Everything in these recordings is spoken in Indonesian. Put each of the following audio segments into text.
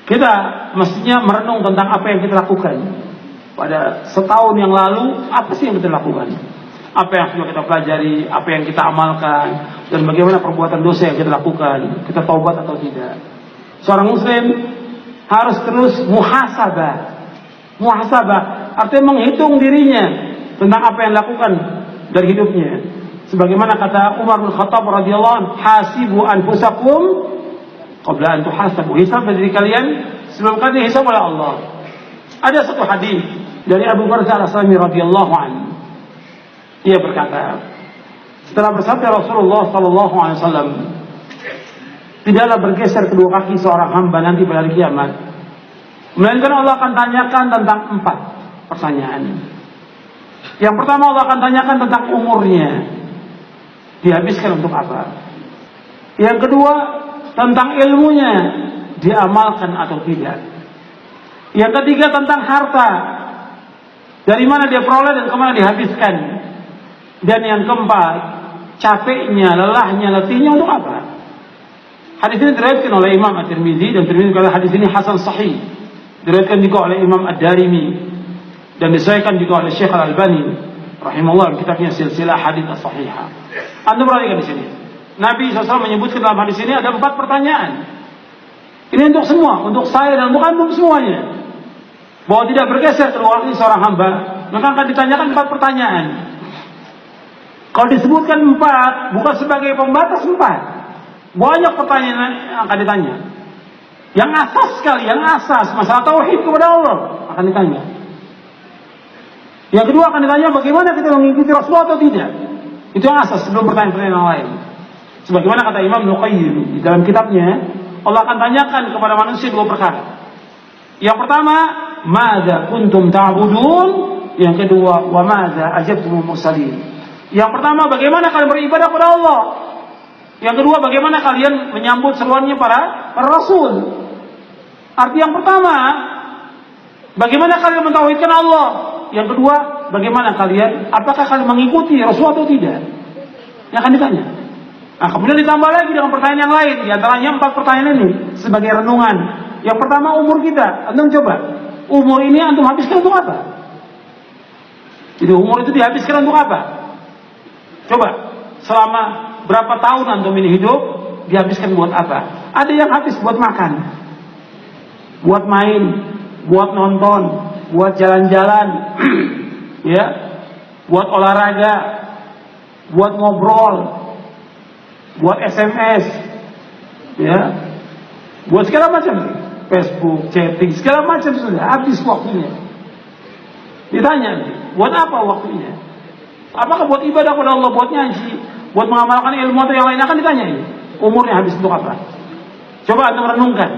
Kita mestinya merenung tentang apa yang kita lakukan. Pada setahun yang lalu, apa sih yang kita lakukan? Apa yang sudah kita pelajari, apa yang kita amalkan, dan bagaimana perbuatan dosa yang kita lakukan, kita taubat atau tidak. Seorang muslim harus terus muhasabah. Muhasabah artinya menghitung dirinya tentang apa yang dilakukan dari hidupnya. Sebagaimana kata Umar bin Khattab radhiyallahu anhu, hasibu anfusakum qabla an tuhasabu. Hisab diri kalian sebelum kalian dihisab oleh Allah. Ada satu hadis dari Abu Barzah Al-Aslami radhiyallahu anhu. Ia berkata, setelah bersabda Rasulullah sallallahu alaihi wasallam, tidaklah bergeser kedua kaki seorang hamba nanti pada hari kiamat, melainkan Allah akan tanyakan tentang 4 pertanyaan. Yang pertama, Allah akan tanyakan tentang umurnya, dihabiskan untuk apa. Yang kedua, tentang ilmunya, diamalkan atau tidak. Yang ketiga, tentang harta, dari mana dia peroleh dan kemana dihabiskan. Dan yang keempat, capeknya, lelahnya, letihnya untuk apa. Hadis ini diriwayatkan oleh Imam At-Tirmidzi, dan Tirmidzi kata hadis ini hasan sahih. Diriwayatkan juga oleh Imam Ad-Darimi dan disahihkan juga oleh Syekh Al-Albani rahimahullah kitabnya Silsilah Hadits As-Shahihah. Anda perhatikan di sini. Nabi SAW menyebutkan dalam hadis ini ada 4 pertanyaan. Ini untuk semua, untuk saya dan untuk antum semuanya. Bahwa tidak bergeser kedua kaki seorang hamba, maka akan ditanyakan 4 pertanyaan. Kalau disebutkan 4, bukan sebagai pembatas 4. Banyak pertanyaan yang akan ditanya. Yang asas sekali, yang asas masalah tauhid kepada Allah akan ditanya. Yang kedua akan ditanya bagaimana kita mengikuti Rasulullah atau tidak. Itu yang asas sebelum pertanyaan-pertanyaan yang lain. Sebagaimana kata Imam Nuqayyim di dalam kitabnya, Allah akan tanyakan kepada manusia 2 perkara. Yang pertama, madza kuntum ta'budun? Yang kedua, wa madza ajabtumul mursalin? Yang pertama, bagaimana kalian beribadah kepada Allah? Yang kedua, bagaimana kalian menyambut seruannya para rasul? Arti yang pertama, bagaimana kalian mentauhidkan Allah? Yang kedua, bagaimana kalian, apakah kalian mengikuti Rasul atau tidak? Yang akan ditanya. Nah, kemudian ditambah lagi dengan pertanyaan yang lain. Di antaranya 4 pertanyaan ini sebagai renungan. Yang pertama, umur kita. Antum coba, umur ini antum habiskan untuk apa? Jadi umur itu dihabiskan untuk apa? Coba, selama berapa tahun antum ini hidup, dihabiskan buat apa? Ada yang habis buat makan, buat main, buat nonton, buat jalan-jalan, ya, buat olahraga, buat ngobrol, buat SMS, ya, buat segala macam, Facebook, chatting, segala macam sudah habis waktunya. Ditanya, buat apa waktunya? Apakah buat ibadah kepada Allah, buat ngaji, buat mengamalkan ilmu atau yang lain? Akan ditanya ini. Umurnya habis untuk apa? Coba anda merenungkan.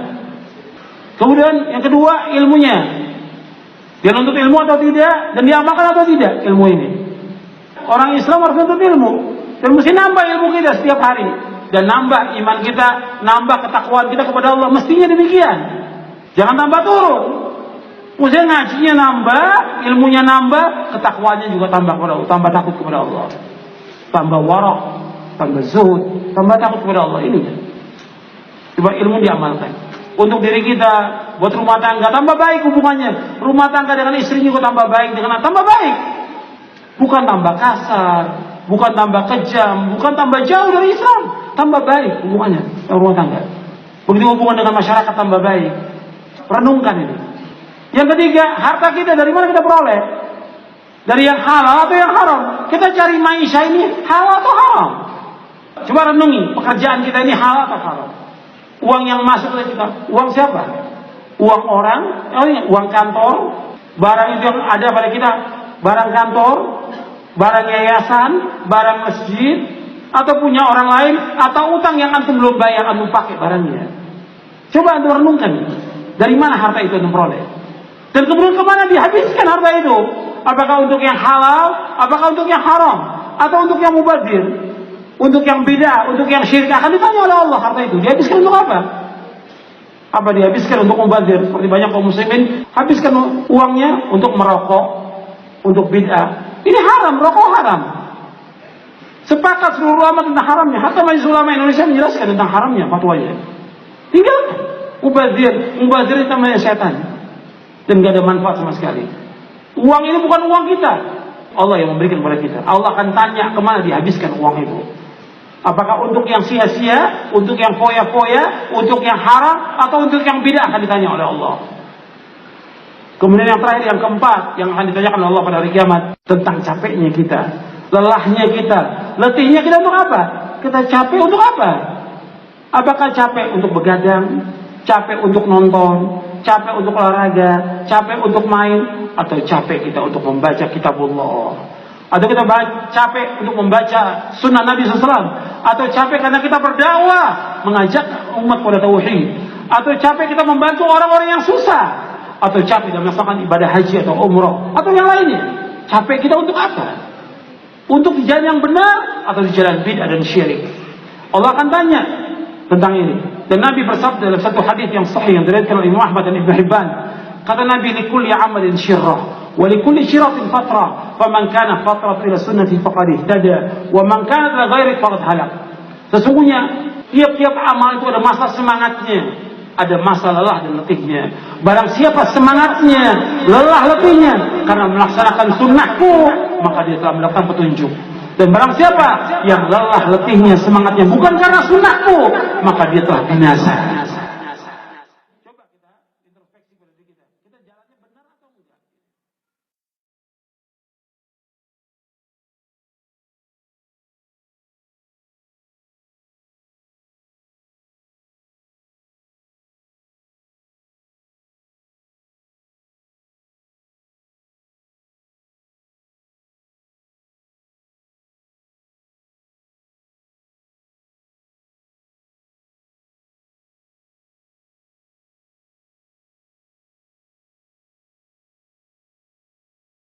Kemudian yang kedua, ilmunya. Dia nuntut ilmu atau tidak, dan diamalkan atau tidak ilmu ini. Orang Islam harus nuntut ilmu, dan mesti nambah ilmu kita setiap hari, dan nambah iman kita, nambah ketakwaan kita kepada Allah. Mestinya demikian. Jangan tambah turun. Maksudnya ngajinya nambah, ilmunya nambah, ketakwaannya juga tambah kepada Allah, tambah takut kepada Allah, tambah warok, tambah zuhud, tambah takut kepada Allah. Ini coba ilmu diamalkan untuk diri kita, buat rumah tangga tambah baik hubungannya, rumah tangga dengan istri juga tambah baik, dengan tambah baik, bukan tambah kasar, bukan tambah kejam, bukan tambah jauh dari Islam, tambah baik hubungannya rumah tangga. Begitu hubungan dengan masyarakat tambah baik. Renungkan ini. Yang ketiga, harta kita dari mana kita peroleh? Dari yang halal atau yang haram? Kita cari maisha ini halal atau haram? Coba renungi, pekerjaan kita ini halal atau haram? Uang yang masuk ke kita, uang siapa? Uang orang, uang kantor, barang itu yang ada pada kita, barang kantor, barang yayasan, barang masjid, atau punya orang lain, atau utang yang antum belum bayar, antum pakai barangnya. Coba antum renungkan, dari mana harta itu antum peroleh? Dan kemudian kemana dihabiskan harta itu? Apakah untuk yang halal? Apakah untuk yang haram? Atau untuk yang mubadzir? Untuk yang bid'ah? Untuk yang syirik? Akan ditanya oleh Allah harta itu. Dihabiskan untuk apa? Apa dihabiskan untuk mubadzir? Seperti banyak kaum muslimin habiskan uangnya untuk merokok, untuk bid'ah. Ini haram, rokok haram. Sepakat seluruh ulama tentang haramnya. Hatta Majelis Ulama Indonesia menjelaskan tentang haramnya fatwanya. Tinggalkan. Mubazir itu namanya setan. Dan gak ada manfaat sama sekali. Uang ini bukan uang kita. Allah yang memberikan kepada kita. Allah akan tanya kemana dihabiskan uang itu. Apakah untuk yang sia-sia, untuk yang foya-foya, untuk yang haram, atau untuk yang bid'ah akan ditanya oleh Allah. Kemudian yang terakhir, yang keempat, yang akan ditanyakan oleh Allah pada hari kiamat, tentang capeknya kita, lelahnya kita, letihnya kita untuk apa? Kita capek untuk apa? Apakah capek untuk begadang, capek untuk nonton, capek untuk olahraga, capek untuk main, atau capek kita untuk membaca kitabullah, atau kita capek untuk membaca sunnah Nabi SAW, atau capek karena kita berdakwah mengajak umat pada tauhid, atau capek kita membantu orang-orang yang susah, atau capek dalam melaksanakan ibadah haji atau umrah, atau yang lainnya. Capek kita untuk apa? Untuk di jalan yang benar atau di jalan bid'ah dan syirik? Allah akan tanya tentang ini. Dan Nabi bersabda dalam satu hadis yang sahih yang diriwayatkan oleh Imam Ahmad dan Ibnu Hibban, kata Nabi, likulli amalin syirrah wa likulli syirratin fatrah, faman kana fatrah ila sunnati faqad ihtada wa man kana ila ghairi faqad halak. Sesungguhnya tiap-tiap amal itu ada masa semangatnya, ada masa lelah dan letihnya. Barang siapa semangatnya, lelah letihnya karena melaksanakan sunnahku, maka dia telah mendapatkan petunjuk. Dan barang siapa yang lelah letihnya semangatnya bukan karena sunnahku, maka dia telah binasa.